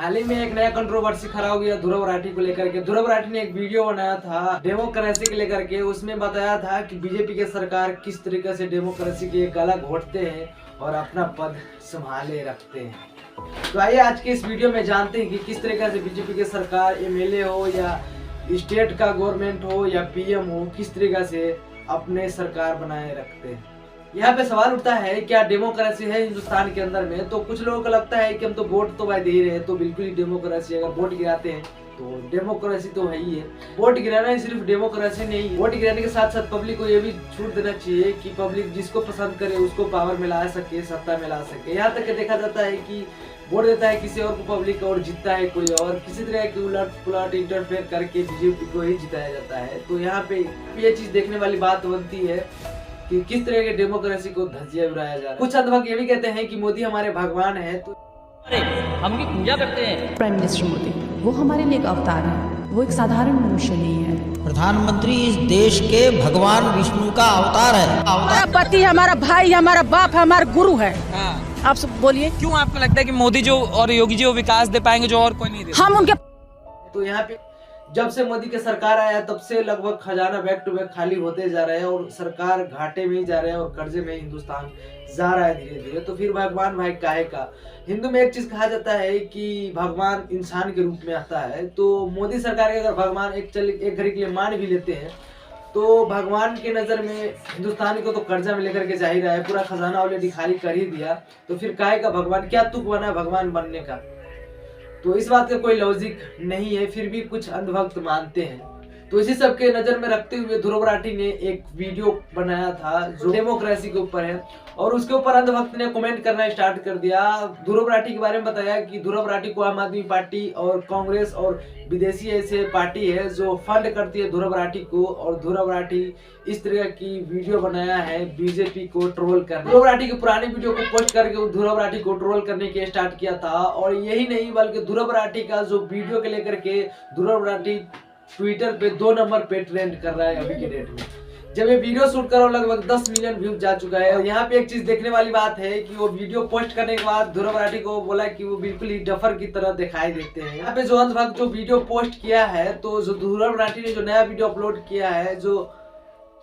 हाल ही में एक नया कंट्रोवर्सी खड़ा हो गया ध्रुव राठी को लेकर के। ध्रुव राठी ने एक वीडियो बनाया था डेमोक्रेसी को लेकर के। उसमें बताया था कि बीजेपी की सरकार किस तरीके से डेमोक्रेसी की गला घोटते हैं और अपना पद संभाले रखते हैं। तो आइए आज के इस वीडियो में जानते हैं कि किस तरीके से बीजेपी की सरकार एमएलए हो या स्टेट का गवर्नमेंट हो या पीएम हो, किस तरीके से अपने सरकार बनाए रखते हैं। यहाँ पे सवाल उठता है क्या डेमोक्रेसी है हिंदुस्तान के अंदर में। तो कुछ लोगों को लगता है कि हम तो वोट तो भाई दे ही रहे हैं, तो बिल्कुल ही डेमोक्रेसी। अगर वोट गिराते हैं तो डेमोक्रेसी तो है ही है। वोट गिराना ही सिर्फ डेमोक्रेसी नहीं, वोट गिराने के साथ साथ पब्लिक को ये भी छूट देना चाहिए कि पब्लिक जिसको पसंद करे उसको पावर में ला सके, सत्ता में ला सके। यहाँ तक देखा जाता है कि वोट देता है किसी और को पब्लिक और जीतता है कोई और, किसी तरह की उलट पुलट इंटरफेयर करके बीजेपी को ही जिताया जाता है। तो यहाँ पे ये चीज देखने वाली बात बनती है कि किस तरह के डेमोक्रेसी को धज्जियां उड़ाया जा रहा है। कुछ अंधभक्त ये भी कहते हैं कि मोदी हमारे भगवान है, तो हम उनकी पूजा करते हैं। प्राइम मिनिस्टर मोदी वो हमारे लिए एक अवतार है, वो एक साधारण मनुष्य नहीं है। प्रधानमंत्री इस देश के भगवान विष्णु का अवतार है। हमारा पति, हमारा भाई, हमारा बाप, हमारा गुरु है। आप सब बोलिए, क्यों आपको लगता है कि मोदी जो और योगी जी वो विकास दे पाएंगे जो और कोई नहीं दे? हम उनके तो यहाँ पे जब से मोदी की सरकार आया तब से लगभग खजाना बैक टू बैक खाली होते जा रहे हैं और सरकार घाटे में ही जा रहे हैं और कर्जे में हिंदुस्तान जा रहा है धीरे धीरे। तो फिर भगवान भाई काहे का। हिंदू में एक चीज कहा जाता है कि भगवान इंसान के रूप में आता है। तो मोदी सरकार के अगर भगवान एक घड़ी के लिए मान भी लेते हैं तो भगवान के नजर में हिंदुस्तान को तो कर्जा में लेकर के जा ही रहा है, पूरा खजाना ऑलरेडी खाली कर ही दिया। तो फिर काहे का भगवान, क्या तुक बना है भगवान बनने का। तो इस बात का कोई लॉजिक नहीं है, फिर भी कुछ अंधभक्त मानते हैं। तो इसी सब के नजर में रखते हुए ध्रुव राठी ने एक वीडियो बनाया था जो डेमोक्रेसी के ऊपर है और उसके ऊपर अंधभक्त ने कमेंट करना स्टार्ट कर दिया। ध्रुव राठी के बारे में बताया कि ध्रुव राठी को आम आदमी पार्टी और कांग्रेस और विदेशी ऐसे पार्टी है जो फंड करती है ध्रुव राठी को, और ध्रुव राठी इस तरह की वीडियो बनाया है बीजेपी को ट्रोल करने। ध्रुव राठी की पुरानी वीडियो को पोस्ट करके ध्रुव राठी को ट्रोल करने के स्टार्ट किया था। और यही नहीं बल्कि ध्रुव राठी का जो वीडियो के लेकर के ध्रुव राठी ट्विटर पे 2 नंबर पे ट्रेंड कर रहा है अभी के डेट में। जब ये वीडियो शूट करो लगभग 10 मिलियन व्यूज जा चुका है। और यहाँ पे एक चीज देखने वाली बात है कि वो वीडियो पोस्ट करने के बाद ध्रुव राठी को बोला कि वो बिल्कुल ही डफर की तरह दिखाई देते हैं। यहाँ पे जो अंधभक्त जो वीडियो पोस्ट किया है, तो जो ध्रुव राठी ने जो नया वीडियो अपलोड किया है जो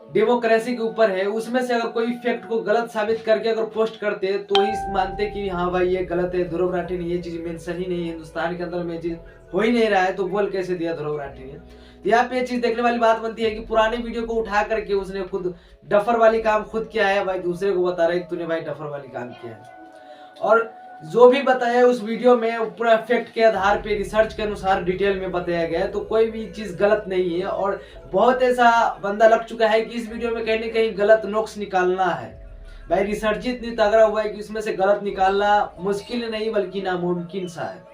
डेमोक्रेसी के ऊपर है, उसमें से अगर कोई फैक्ट को गलत साबित करके अगर पोस्ट करते तो ही मानते कि हाँ भाई ये गलत है, ध्रुव राठी ने ये चीज मेंशन ही नहीं है, हिंदुस्तान के अंदर में ये चीज हो ही नहीं रहा है, तो बोल कैसे दिया ध्रुव राठी ने। तो यहाँ पे ये चीज देखने वाली बात बनती है कि पुराने वीडियो को उठा करके उसने खुद डफर वाली काम खुद किया है भाई, दूसरे को बता रहा है कि तूने भाई डफर वाली काम किया है। और जो भी बताया उस वीडियो में पूरा फैक्ट के आधार पे रिसर्च के अनुसार डिटेल में बताया गया है, तो कोई भी चीज गलत नहीं है। और बहुत ऐसा बंदा लग चुका है कि इस वीडियो में कहीं ना कहीं गलत नुक्स निकालना है भाई। रिसर्च इतनी तगड़ा हुआ है कि उसमें से गलत निकालना मुश्किल नहीं बल्कि नामुमकिन सा है,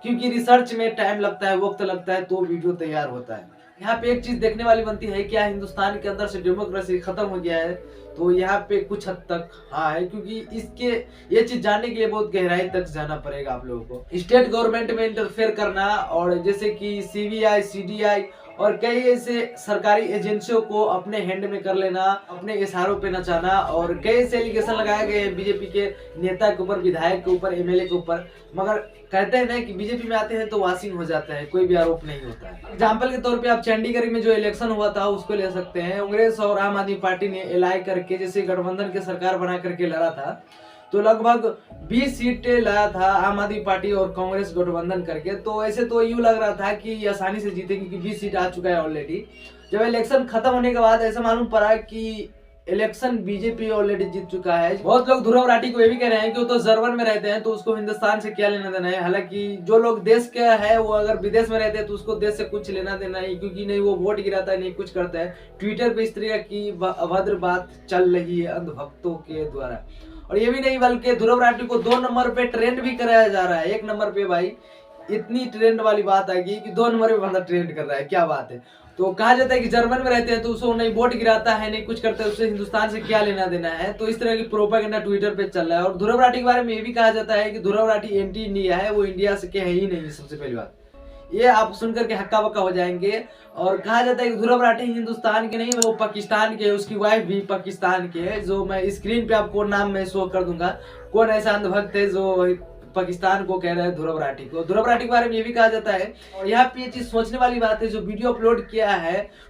क्योंकि रिसर्च में टाइम लगता है, वक्त लगता है, तो वीडियो तैयार होता है। यहाँ पे एक चीज देखने वाली बनती है, क्या हिंदुस्तान के अंदर से डेमोक्रेसी खत्म हो गया है। तो यहाँ पे कुछ हद तक हाँ है, क्योंकि इसके ये चीज जानने के लिए बहुत गहराई तक जाना पड़ेगा आप लोगों को। स्टेट गवर्नमेंट में इंटरफेयर करना और जैसे कि सीबीआई, सीडीआई और कई ऐसे सरकारी एजेंसियों को अपने हैंड में कर लेना, अपने इशारों पे नचाना, और कई ऐसे एलिगेशन लगाए गए हैं बीजेपी के नेता के ऊपर, विधायक के ऊपर, एमएलए के ऊपर। मगर कहते हैं ना कि बीजेपी में आते हैं तो वाशिंग हो जाता है, कोई भी आरोप नहीं होता है। एग्जाम्पल के तौर पे आप चंडीगढ़ में जो इलेक्शन हुआ था उसको ले सकते हैं। कांग्रेस और आम आदमी पार्टी ने एलाई करके जैसे गठबंधन की सरकार बना करके लड़ा था, तो लगभग 20 सीटें लाया था आम आदमी पार्टी और कांग्रेस गठबंधन करके। तो ऐसे तो यूं लग रहा था कि आसानी से जीतेंगे क्योंकि 20 सीट आ चुका है ऑलरेडी। जब इलेक्शन खत्म होने के बाद ऐसा मालूम पड़ा कि इलेक्शन बीजेपी ऑलरेडी जीत चुका है। बहुत लोग ध्रुव राठी को ये भी कह रहे हैं कि वो तो जर्मन में रहते हैं तो उसको हिंदुस्तान से क्या लेना देना है। हालांकि जो लोग देश के है वो अगर विदेश में रहते हैं तो उसको देश से कुछ लेना देना है, क्योंकि नहीं वो वोट गिराता है, नहीं कुछ करता है। ट्विटर पे इस तरह की अभद्र बात चल रही है अंधभक्तों के द्वारा। और ये भी नहीं बल्कि ध्रुव राठी को 2 नंबर पे ट्रेंड भी कराया जा रहा है। 1 नंबर पे भाई इतनी ट्रेंड वाली बात आ गई कि 2 नंबर पे बंदा ट्रेंड कर रहा है, क्या बात है। तो कहा जाता है कि जर्मन में रहते हैं तो उसको नहीं वोट गिराता है, नहीं कुछ करता है, उससे हिंदुस्तान से क्या लेना देना है। तो इस तरह की प्रोपेगेंडा ट्विटर पे चल रहा है। और ध्रुव राठी के बारे में ये भी कहा जाता है कि ध्रुव राठी एंटी इंडिया है, वो इंडिया से के है ही नहीं। सबसे पहली बात ये आप सुनकर के हक्का बक्का हो जाएंगे। और कहा जाता है कि ध्रुव राठी हिंदुस्तान के नहीं, वो पाकिस्तान के, उसकी वाइफ भी पाकिस्तान के है। जो मैं स्क्रीन पे आपको नाम में शो कर दूंगा, कौन ऐसा अंधभक्त है जो पाकिस्तान को कह रहे हैं ध्रुव राठी को। ध्रुव राठी के बारे में ये भी कहा जाता है, और यहाँ पे ये चीज सोचने वाली बात है, जो वीडियो अपलोड किया है